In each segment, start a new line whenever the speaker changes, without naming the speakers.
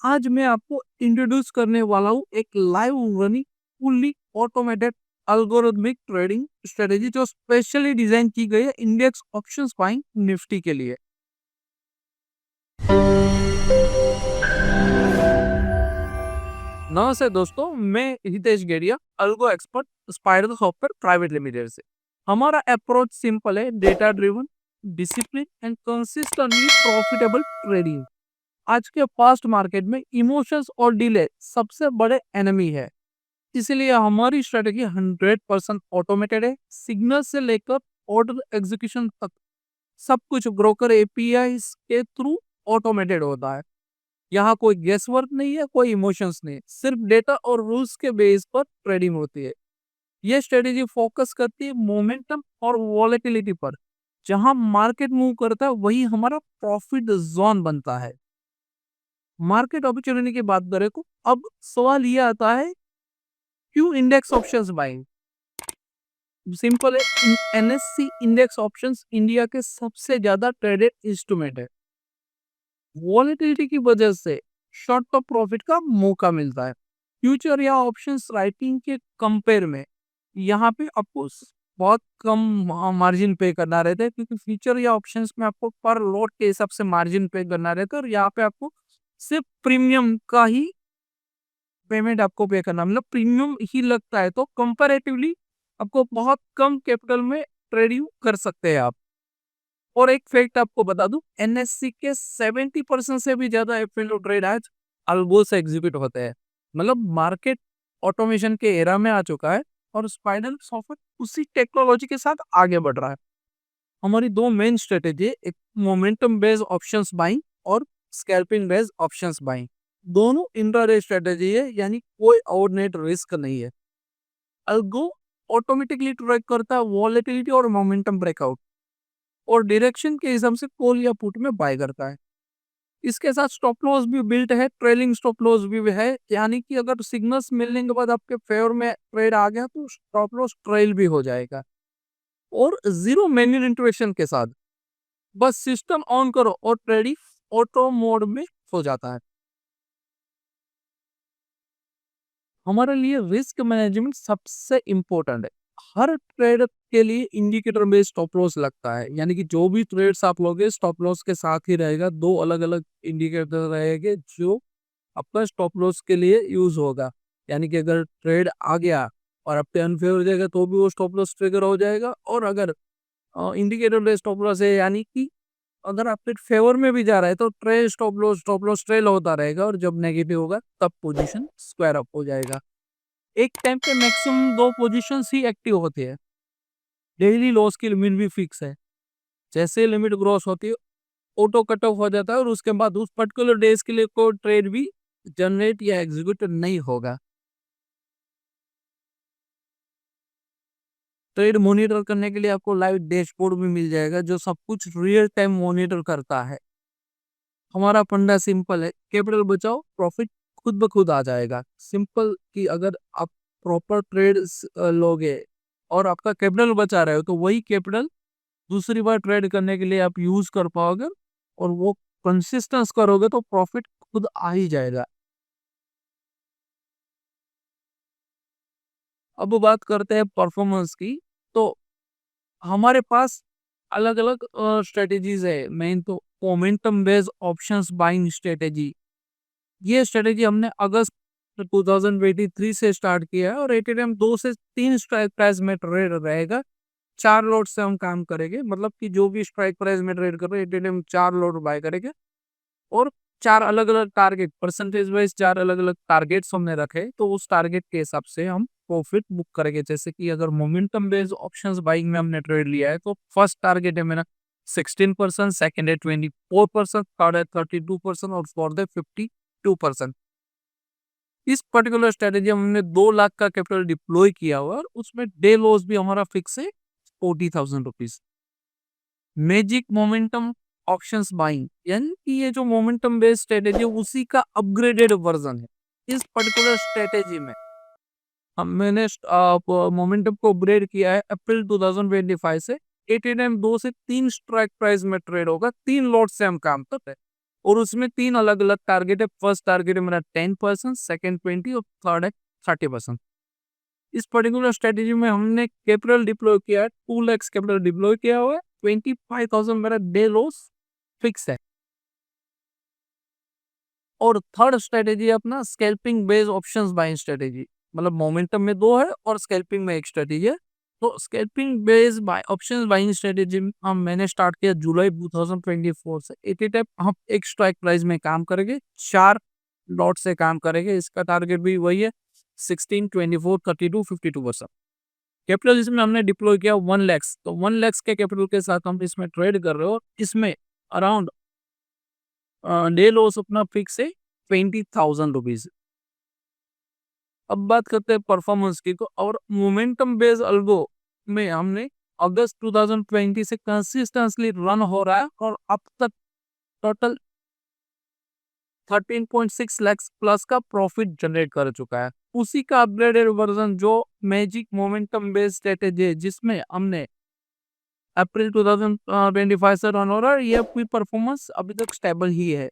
आज मैं आपको इंट्रोड्यूस करने वाला हूँ एक live running fully automated algorithmic trading strategy जो स्पेशली डिजाइन की गई है इंडेक्स ऑप्शंस बाइंग निफ्टी के लिए। नमस्ते दोस्तों, मैं Hitesh Gediya, algo expert, spiral software private limited से। हमारा अप्रोच सिंपल है, data driven, discipline and consistently profitable trading. आज के फास्ट मार्केट में इमोशंस और डिले सबसे बड़े एनिमी है। इसलिए हमारी स्ट्रेटेजी 100% ऑटोमेटेड है। सिग्नल से लेकर ऑर्डर एग्जीक्यूशन तक सब कुछ ब्रोकर एपीआई के थ्रू ऑटोमेटेड होता है। यहाँ कोई गेस वर्क नहीं है, कोई इमोशंस नहीं है, सिर्फ डेटा और रूल्स के बेस पर ट्रेडिंग होती है। ये स्ट्रेटेजी फोकस करती है मोमेंटम और वॉलेटिलिटी पर। जहां मार्केट मूव करता है वही हमारा प्रॉफिट जोन बनता है। मार्केट अपॉर्चुनिटी की बात करें तो अब सवाल ये आता है, क्यों इंडेक्स ऑप्शंस बाइंग? सिंपल है, एनएससी इंडेक्स ऑप्शंस इंडिया के सबसे ज्यादा ट्रेडेड इंस्ट्रूमेंट है। वॉलेटिलिटी की वजह से शॉर्ट टर्म प्रॉफिट का मौका मिलता है। फ्यूचर या ऑप्शंस राइटिंग के कंपेयर में यहाँ पे आपको बहुत कम मार्जिन पे करना रहता है, क्योंकि फ्यूचर या ऑप्शंस में आपको पर लॉट के हिसाब से मार्जिन पे करना रहता है और यहाँ पे आपको सिर्फ प्रीमियम का ही पेमेंट आपको पे करना, मतलब प्रीमियम ही लगता है। तो कंपैरेटिवली आपको बहुत कम कैपिटल में ट्रेडिंग कर सकते हैं आप। और एक फैक्ट आपको बता दूं, एनएससी के 70% से भी ज्यादा एफएनओ ट्रेड आज अल्गो से एग्जीक्यूट होते हैं। मतलब मार्केट ऑटोमेशन के एरा में आ चुका है और स्पाइरल सॉफ्टवेयर उसी टेक्नोलॉजी के साथ आगे बढ़ रहा है। हमारी दो मेन स्ट्रेटेजी है, एक मोमेंटम बेस्ड ऑप्शंस बाइंग और स्कैल्पिंग बेस्ड ऑप्शंस बाइंग। दोनों इंट्राडे स्ट्रेटेजी है, यानी कोई ओवरनेट रिस्क नहीं है। अल्गो ऑटोमेटिकली ट्रैक करता है वॉलेटिलिटी और मोमेंटम ब्रेकआउट और डायरेक्शन के हिसाब से कॉल या पुट में बाय करता है। इसके साथ स्टॉप लॉस भी बिल्ट है, ट्रेलिंग स्टॉप लॉस भी है, यानी कि अगर सिग्नल्स मिलने के बाद आपके फेवर में ट्रेड आ गया तो स्टॉप लॉस ट्रेल भी हो जाएगा। और जीरो मैन्युअल इंटरेक्शन के साथ बस सिस्टम ऑन करो और ट्रेडिंग ऑटो मोड में हो जाता है। हमारे लिए रिस्क मैनेजमेंट सबसे इम्पोर्टेंट है। हर ट्रेड के लिए इंडिकेटर बेस्ड स्टॉप लॉस लगता है, यानी कि जो भी ट्रेड्स आप लोगे स्टॉप लॉस के साथ ही रहेगा। दो अलग अलग इंडिकेटर रहेंगे जो आपका स्टॉप लॉस के लिए यूज होगा। यानी कि अगर ट्रेड आ गया और आपके अनफेवर हो जाएगा तो भी वो स्टॉप लॉस ट्रिगर हो जाएगा। और अगर इंडिकेटर बेस्ड स्टॉप लॉस है, यानी कि अगर आपके फेवर में भी जा रहा है तो ट्रेड स्टॉप लॉस ट्रेल होता रहेगा और जब नेगेटिव होगा तब पोजीशन स्क्वायर अप हो जाएगा। एक टाइम पे मैक्सिमम दो पोजीशंस ही एक्टिव होती है। डेली लॉस की लिमिट भी फिक्स है। जैसे लिमिट क्रॉस होती है ऑटो कट ऑफ हो जाता है और उसके बाद उस पर्टिकुलर डेज के लिए कोई ट्रेड भी जनरेट या एग्जीक्यूट नहीं होगा। ट्रेड मॉनिटर करने के लिए आपको लाइव डैशबोर्ड भी मिल जाएगा जो सब कुछ रियल टाइम मॉनिटर करता है। हमारा फंडा सिंपल है, कैपिटल बचाओ, प्रॉफिट खुद ब खुद आ जाएगा। सिंपल कि अगर आप प्रॉपर ट्रेड लोगे और आपका कैपिटल बचा रहे हो तो वही कैपिटल दूसरी बार ट्रेड करने के लिए आप यूज कर पाओगे और वो कंसिस्टेंस करोगे तो प्रॉफिट खुद आ ही जाएगा। अब बात करते हैं परफॉर्मेंस की। तो हमारे पास अलग अलग स्ट्रेटेजीज है। मेन तो momentum based options buying strategy. ये स्ट्रेटेजी हमने अगस्त 2023 से स्टार्ट किया है और एटीएम 2 से 3 स्ट्राइक प्राइस में ट्रेड रहेगा। 4 लॉट से हम काम करेंगे, मतलब कि जो भी स्ट्राइक प्राइस में ट्रेड कर रहे हैं एटीएम 4 लॉट बाय करेंगे। और 4 अलग अलग टारगेट परसेंटेज वाइज 4 अलग अलग टारगेट्स हमने रखे, तो उस टारगेट के हिसाब से हम प्रॉफिट बुक करेंगे। जैसे कि अगर मोमेंटम बेस्ड ऑप्शंस बाइंग में हमने ट्रेड लिया है तो फर्स्ट टारगेट है मेरा 16%, सेकेंड है 24%, थर्ड है 32% और फोर्थ है 52%। इस पर्टिकुलर स्ट्रेटेजी में हमने 2 लाख का कैपिटल डिप्लॉय किया हुआ और उसमें डे लॉस भी हमारा फिक्स है 40,000 rupees. Magic momentum options buying, यानी कि ये जो मोमेंटम बेस्ड स्ट्रेटेजी है उसी का अपग्रेडेड वर्जन है। इस पर्टिकुलर स्ट्रेटेजी में हम मैंने मोमेंटम को अपग्रेड किया है अप्रैल 2025 से। 8 AM 2 से 3 स्ट्राइक प्राइस में ट्रेड होगा, 3 लॉट से हम काम करते हैं और उसमें 3 अलग-अलग टारगेट है। फर्स्ट टारगेट है मेरा 10%, सेकंड 20 और थर्ड है 30%। इस पर्टिकुलर स्ट्रेटजी में हमने कैपिटल डिप्लॉय किया है, 2 लाख कैपिटल डिप्लॉय किया हुआ है, 25,000 मेरा डे लॉस फिक्स है। और थर्ड स्ट्रेटजी है अपना scalping based options buying strategy. मतलब मोमेंटम में 2 है और स्कैल्पिंग में एक स्ट्रेटजी है। तो scalping based buy options buying strategy मैंने स्टार्ट किया जुलाई 2024 से। एट ए टाइम हम एक स्ट्राइक प्राइस में काम करेंगे, 4 लॉट से काम करेंगे। इसका टारगेट भी वही है, 16, 24, 32, 52%। कैपिटल इसमें हमने डिप्लॉय किया 1 लाख। तो 1 लाख के कैपिटल के साथ हम इसमें ट्रेड कर रहे हो। इसमें अराउंड डे लॉस अपना फिक्स है 20,000 रुपीज। अब बात करते हैं परफॉर्मेंस की। तो और मोमेंटम बेस्ड अल्गो में हमने अगस्त 2020 से कंसिस्टेंटली रन हो रहा है और अब तक टोटल 13.6 लाख प्लस का प्रॉफिट जनरेट कर चुका है। उसी का अपग्रेडेड वर्जन जो मैजिक मोमेंटम बेस्ड स्ट्रेटेजी है, जिसमें हमने अप्रैल 2025 से रन हो रहा है। ये अपनी परफॉर्मेंस अभी तक स्टेबल ही है।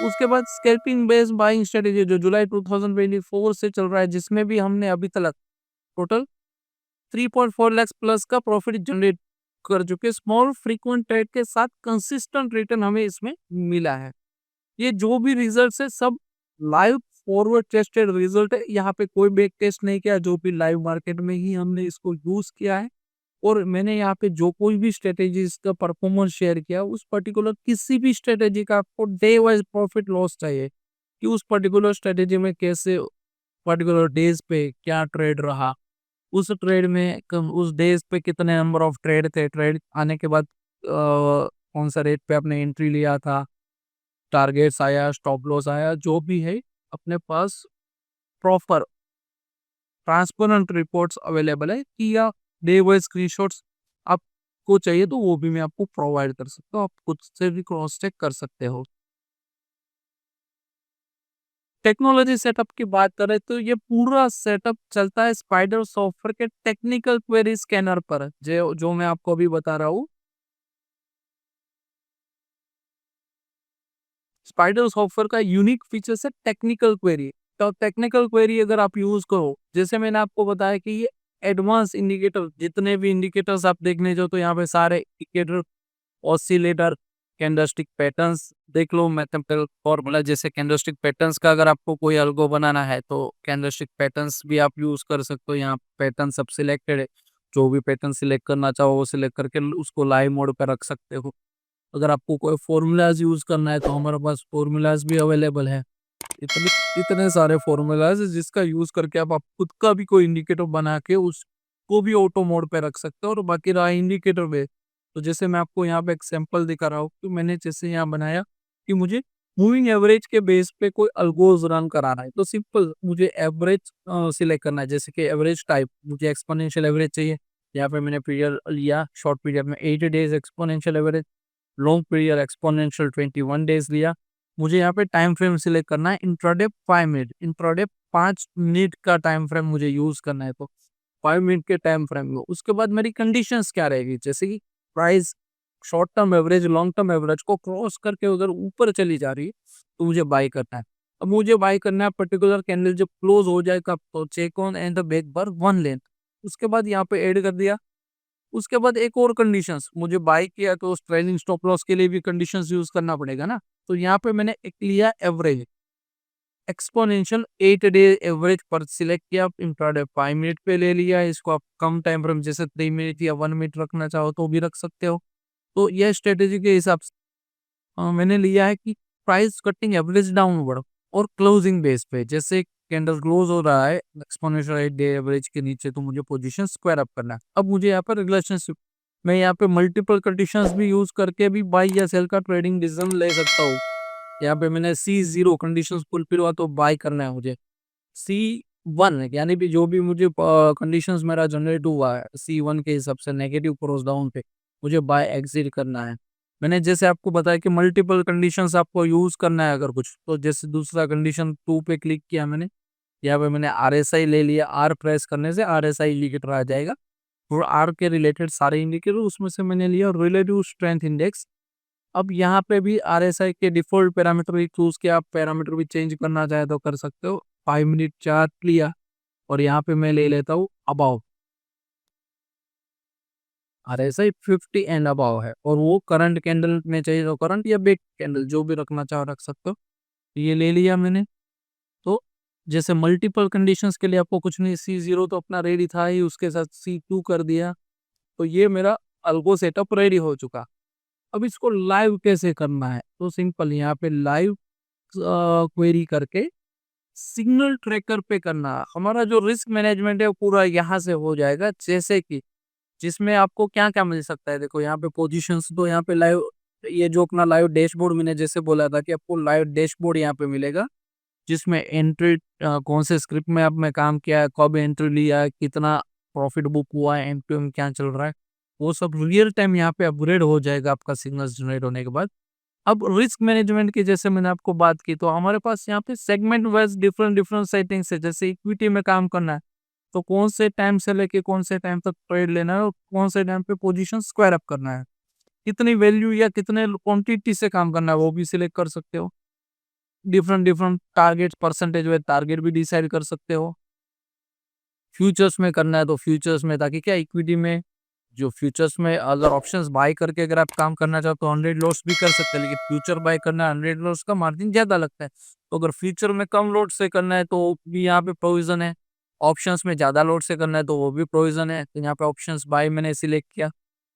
उसके बाद स्कैल्पिंग बेस्ड बाइंग स्ट्रेटेजी जो जुलाई 2024 से चल रहा है, जिसमें भी हमने अभी तक टोटल 3.4 लाख प्लस का प्रॉफिट जनरेट कर चुके। स्मॉल फ्रीक्वेंट ट्रेड के साथ कंसिस्टेंट रिटर्न हमें इसमें मिला है। ये जो भी रिजल्ट है सब लाइव फॉरवर्ड टेस्टेड रिजल्ट है। यहाँ पे कोई बैक टेस्ट नहीं किया, जो भी लाइव मार्केट में ही हमने इसको यूज किया है। और मैंने यहाँ पे जो कोई भी स्ट्रेटेजी का परफॉर्मेंस शेयर किया, उस पर्टिकुलर किसी भी स्ट्रेटेजी का आपको डे वाइज प्रॉफिट लॉस चाहिए कि उस पर्टिकुलर स्ट्रेटेजी में कैसे पर्टिकुलर डेज पे क्या ट्रेड रहा, उस ट्रेड में उस डेज पे कितने नंबर ऑफ ट्रेड थे, ट्रेड आने के बाद कौन सा रेट पे आपने एंट्री लिया था, टारगेट्स आया, स्टॉप लॉस आया, जो भी है अपने पास प्रॉपर ट्रांसपेरेंट रिपोर्ट्स अवेलेबल है कि या डे वाइज स्क्रीनशॉट्स आपको चाहिए तो वो भी मैं आपको प्रोवाइड कर सकता हूँ। आप खुद से भी क्रॉस चेक कर सकते हो। टेक्नोलॉजी सेटअप की बात करें तो ये पूरा सेटअप चलता है स्पाइडर सॉफ्टवेयर के टेक्निकल क्वेरी स्कैनर पर, जो जो मैं आपको अभी बता रहा हूँ। स्पाइडर सॉफ्टवेयर का यूनिक फीचर्स है टेक्निकल क्वेरी। तो टेक्निकल क्वेरी अगर आप यूज करो, जैसे मैंने आपको बताया कि ये एडवांस इंडिकेटर, जितने भी इंडिकेटर्स आप देखने जो, तो यहाँ पे सारे इंडिकेटर, ऑसिलेटर, कैंडलस्टिक पैटर्न्स देख लो, मैथमेटिकल फॉर्मूला। जैसे कैंडलस्टिक पैटर्न्स का अगर आपको कोई अल्गो बनाना है तो कैंडलस्टिक पैटर्न्स भी आप यूज कर सकते हो। यहाँ पैटर्न सब सिलेक्टेड है, जो भी पैटर्न सिलेक्ट करना चाहो वो सिलेक्ट करके उसको लाइव मोड पे रख सकते हो। अगर आपको कोई फॉर्मूलाज यूज करना है तो हमारे पास फॉर्मूलाज भी अवेलेबल है। इतने इतने सारे फॉर्मूलाज जिसका यूज करके आप खुद का भी कोई इंडिकेटर बना के उसको भी ऑटो मोड पे रख सकते हो। और बाकी रहा इंडिकेटर पे, तो जैसे मैं आपको यहाँ पे एग्जांपल दिखा रहा हूँ कि मैंने जैसे यहाँ बनाया कि मुझे मूविंग एवरेज के बेस पे कोई अल्गोज रन कराना है, तो सिंपल मुझे एवरेज सिलेक्ट करना है। जैसे कि एवरेज टाइप मुझे एक्सपोनेंशियल एवरेज चाहिए। यहाँ पे मैंने पीरियड लिया, शॉर्ट पीरियड में 80 days exponential average, long period exponential 21 days लिया। मुझे यहाँ पे टाइम फ्रेम सिलेक्ट करना है इंट्राडे 5 मिनट, इंट्राडे 5 मिनट का टाइम फ्रेम मुझे यूज करना है, तो 5 मिनट के टाइम फ्रेम में। उसके बाद मेरी कंडीशंस क्या रहेगी, जैसे कि price short term average long term average को क्रॉस करके अगर ऊपर चली जा रही है तो मुझे बाई करना है। अब मुझे बाई करना है पर्टिकुलर कैंडल जब क्लोज हो जाएगा तो check on and the back bar 1 length. उसके बाद यहाँ पे ऐड कर दिया। उसके बाद एक और कंडीशंस, मुझे बाई किया तो उस ट्रेलिंग स्टॉप लॉस के लिए भी कंडीशंस यूज करना पड़ेगा ना। तो यहाँ पे मैंने एक लिया एवरेज एक्सपोनेंशियल 8 डे एवरेज पर सिलेक्ट किया, इंट्राडे 5 मिनट पे ले लिया। इसको आप कम टाइम फ्रेम जैसे 3 मिनट या 1 मिनट रखना चाहो तो भी रख सकते हो। तो यह स्ट्रेटेजी के हिसाब से मैंने लिया है कि प्राइस कटिंग एवरेज डाउनवर्ड और क्लोजिंग बेस पे, जैसे कैंडल क्लोज हो रहा है एक्सपोनेंशियल 8 डे एवरेज के नीचे तो मुझे पोजीशन स्क्वायर अप करना है। अब मुझे यहाँ पर रिलेशनशिप, मैं यहाँ पे मल्टीपल कंडीशंस भी यूज करके भी बाई या सेल का ट्रेडिंग डिसीजन ले सकता हूँ। यहाँ पे मैंने C0 कंडीशंस फुलफिल हुआ तो बाय करना है मुझे। C1 यानी भी जो भी मुझे कंडीशंस मेरा जनरेट हुआ है C1 के हिसाब से नेगेटिव क्रॉस डाउन पे मुझे बाय एग्जिट करना है। मैंने जैसे आपको बताया कि मल्टीपल कंडीशंस आपको यूज करना है अगर कुछ, तो जैसे दूसरा कंडीशन 2 पे क्लिक किया मैंने, यहाँ पे मैंने RSI ले लिया। R प्रेस करने से RSI इंडिकेटर आ जाएगा और R के रिलेटेड सारे इंडिकेटर, उसमें से मैंने लिया रिलेटिव स्ट्रेंथ इंडेक्स। अब यहाँ पे भी RSI के डिफ़ॉल्ट पैरामीटर ही चूज़ किया, आप पैरामीटर भी चेंज करना चाहे तो कर सकते हो। 5 मिनट चार्ट लिया और यहाँ पे मैं ले लेता हूँ अबाव। RSI 50 एंड अबाव है और वो करंट कैंडल में चाहिए तो करंट या बेक कैंडल जो भी रखना चाहो रख सकते हो। ये ले लिया मैंने। तो जैसे मल्टीपल कंडीशंस के लिए आपको कुछ नहीं, C0 तो अपना रेडी था ही, उसके साथ C2 कर दिया। तो ये मेरा अल्गो सेटअप रेडी हो चुका। अब इसको लाइव कैसे करना है? तो सिंपल यहाँ पे लाइव क्वेरी करके सिग्नल ट्रैकर पे करना है। हमारा जो रिस्क मैनेजमेंट है वो पूरा यहाँ से हो जाएगा। जैसे कि जिसमें आपको क्या-क्या मिल सकता है, देखो यहाँ पे पोजीशंस, तो यहाँ पे लाइव, ये जो अपना लाइव डैशबोर्ड मैंने जैसे बोला था कि आपको लाइव डैशबोर्ड यहाँ पे मिलेगा, जिसमें एंट्री कौन से स्क्रिप्ट में आपने काम किया है, कब एंट्री लिया है, कितना प्रॉफिट बुक हुआ है, एंड टू एंड क्या चल रहा है, वो सब रियल टाइम यहाँ पे अपग्रेड हो जाएगा आपका सिग्नल्स जनरेट होने के बाद। अब रिस्क मैनेजमेंट की जैसे मैंने आपको बात की, तो हमारे पास यहाँ पे segment wise different different settings है। जैसे इक्विटी में काम करना है तो कौन से टाइम से लेके कौन से टाइम तक ट्रेड लेना है और कौन से टाइम पे पोजीशन स्क्वायर अप करना है, कितनी वैल्यू या कितने क्वांटिटी से काम करना है वो भी सिलेक्ट कर सकते हो। Different different target percentage wise target भी डिसाइड कर सकते हो। फ्यूचर्स में करना है तो फ्यूचर्स में, ताकि क्या इक्विटी में जो फ्यूचर्स में अगर ऑप्शंस बाय करके अगर आप काम करना चाहो तो 100 लॉट्स भी कर सकते हैं, लेकिन फ्यूचर बाय करना है 100 लॉट्स का मार्जिन ज़्यादा लगता है। तो अगर फ्यूचर में कम लॉट से करना है तो भी यहाँ पे प्रोविज़न है। ऑप्शंस में ज़्यादा लॉट से करना है तो वो भी प्रोविज़न है। तो यहाँ पे ऑप्शंस बाय मैंने सिलेक्ट किया,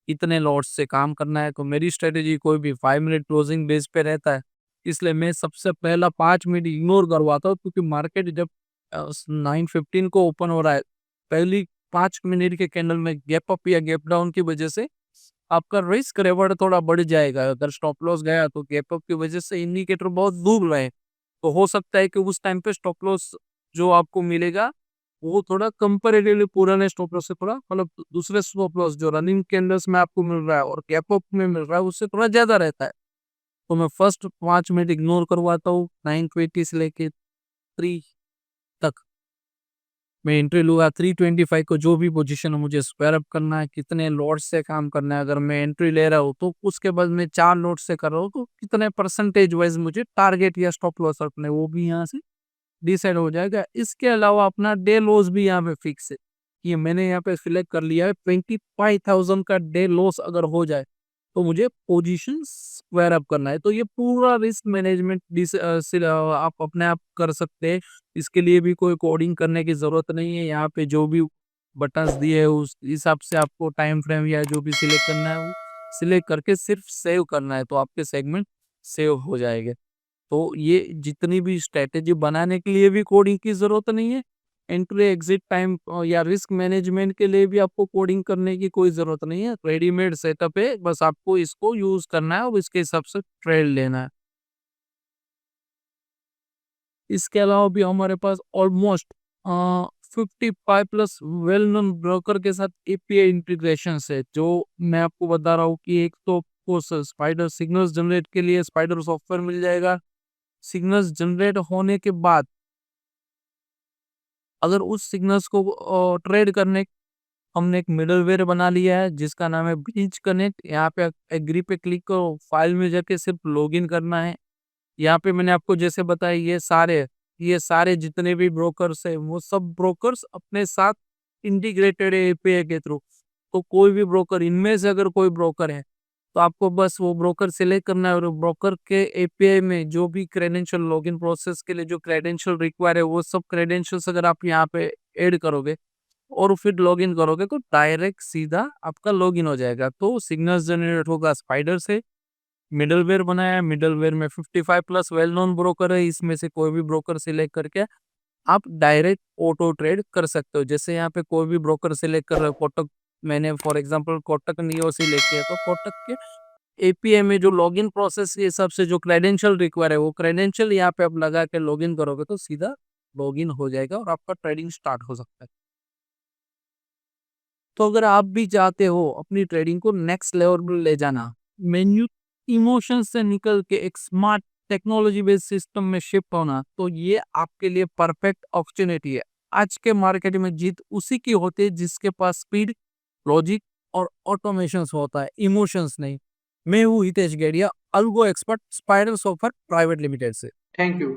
इतने लॉट्स से काम करना है। तो मेरी स्ट्रेटेजी कोई भी 5 मिनट क्लोजिंग बेस पे रहता है, इसलिए मैं सबसे पहला 5 मिनट इग्नोर करवाता हूँ, क्योंकि मार्केट जब 9:15 को ओपन हो रहा है, पहली 5 मिनट के कैंडल में गैप अप या गैप डाउन की वजह से आपका रिस्क रिवॉर्ड थोड़ा बढ़ जाएगा। अगर स्टॉप लॉस गया तो गैप अप की वजह से इंडिकेटर बहुत दूर रहे, तो हो सकता है कि उस टाइम पे स्टॉप लॉस जो आपको मिलेगा वो थोड़ा कंपैरेटिवली पुराने स्टॉप लॉस से थोड़ा, मतलब दूसरे स्टॉप लॉस जो रनिंग कैंडल्स में आपको मिल रहा है और गैप अप में मिल रहा है उससे थोड़ा ज्यादा रहता है। तो मैं फर्स्ट 5 मिनट इग्नोर करवाता हूँ, 9:20 से लेके 3 तक मैं एंट्री लूँगा। 3:25 को जो भी पोजीशन है मुझे स्क्वायर अप करना है, कितने लॉट से काम करना है। अगर मैं एंट्री ले रहा हूँ तो उसके बाद मैं 4 लॉट से कर रहा हूँ तो कितने परसेंटेज वाइज मुझे टारगेट या स्टॉप लॉस रखना है वो भी यहाँ से डिसाइड हो जाएगा। इसके अलावा अपना डे लॉस भी यहाँ पे फिक्स है। ये मैंने यहाँ पे सिलेक्ट कर लिया है, 25,000 का डे लॉस अगर हो जाए तो मुझे पोजीशन स्क्वायर अप करना है। तो ये पूरा रिस्क मैनेजमेंट आप अपने आप कर सकते हैं। इसके लिए भी कोई कोडिंग करने की ज़रूरत नहीं है। यहाँ पे जो भी बटन्स दिए है उस हिसाब से आपको टाइम फ्रेम या जो भी सिलेक्ट करना है वो सिलेक्ट करके सिर्फ सेव करना है, तो आपके सेगमेंट सेव हो जाएंगे। तो ये जितनी भी स्ट्रैटेजी बनाने के लिए भी कोडिंग की ज़रूरत नहीं है। एंट्री एग्जिट टाइम या रिस्क मैनेजमेंट के लिए भी आपको कोडिंग करने की कोई ज़रूरत नहीं है। रेडीमेड सेटअप है, बस आपको इसको यूज़ करना है और इसके हिसाब से ट्रेड लेना है। इसके अलावा भी हमारे पास almost 55 plus well known broker के साथ एपीआई इंटीग्रेशंस है। जो मैं आपको बता रहा हूँ कि एक तो आपको स्पाइडर सिग्नल्स जनरेट के लिए स्पाइडर सॉफ्टवेयर मिल जाएगा। सिग्नल्स जनरेट होने के बाद अगर उस सिग्नल्स को ट्रेड करने, हमने एक मिडलवेयर बना लिया है जिसका नाम है ब्रिज कनेक्ट। यहाँ पे एग्री पे क्लिक करो, फाइल में जाके सिर्फ लॉगिन करना है। यहाँ पे मैंने आपको जैसे बताया ये सारे जितने भी ब्रोकर्स है वो सब ब्रोकर्स अपने साथ इंटीग्रेटेड है एपीआई के थ्रू। तो कोई भी ब्रोकर, इनमें से अगर कोई ब्रोकर है तो आपको बस वो ब्रोकर सिलेक्ट करना है और ब्रोकर के एपीआई में जो भी क्रेडेंशियल, लॉगिन प्रोसेस के लिए जो क्रेडेंशियल रिक्वायर है वो सब क्रेडेंशियल्स अगर आप यहाँ पे ऐड करोगे और फिर लॉगिन करोगे तो डायरेक्ट सीधा आपका लॉगिन हो जाएगा। तो सिग्नल्स जनरेट होगा स्पाइडर से। मिडलवेयर बनाया है, मिडलवेयर में 55 प्लस वेल नोन ब्रोकर है, इसमें से कोई भी ब्रोकर सिलेक्ट करके आप डायरेक्ट ऑटो ट्रेड कर सकते हो। जैसे यहाँ पे कोई भी ब्रोकर सिलेक्ट कर रहे हो, कोटक, मैंने for example Kotak neo select किया तो कोटक के एपीआई में जो लॉगिन प्रोसेस के हिसाब से जो क्रेडेंशियल रिक्वायर है वो क्रेडेंशियल यहाँ पे आप लगा के लॉगिन करोगे तो सीधा लॉगिन हो जाएगा और आपका ट्रेडिंग स्टार्ट हो सकता है। तो अगर आप भी चाहते हो अपनी ट्रेडिंग को नेक्स्ट लेवल पर ले जाना, मेन्यू इमोशन से निकल के एक स्मार्ट टेक्नोलॉजी बेस्ड सिस्टम में शिफ्ट होना, तो ये आपके लिए परफेक्ट अपॉर्चुनिटी है। आज के मार्केट में जीत उसी की होती है जिसके पास स्पीड, लॉजिक और ऑटोमेशन होता है, इमोशंस नहीं। मैं हूँ Hitesh Gediya, algo expert, spider software private limited से।
Thank you.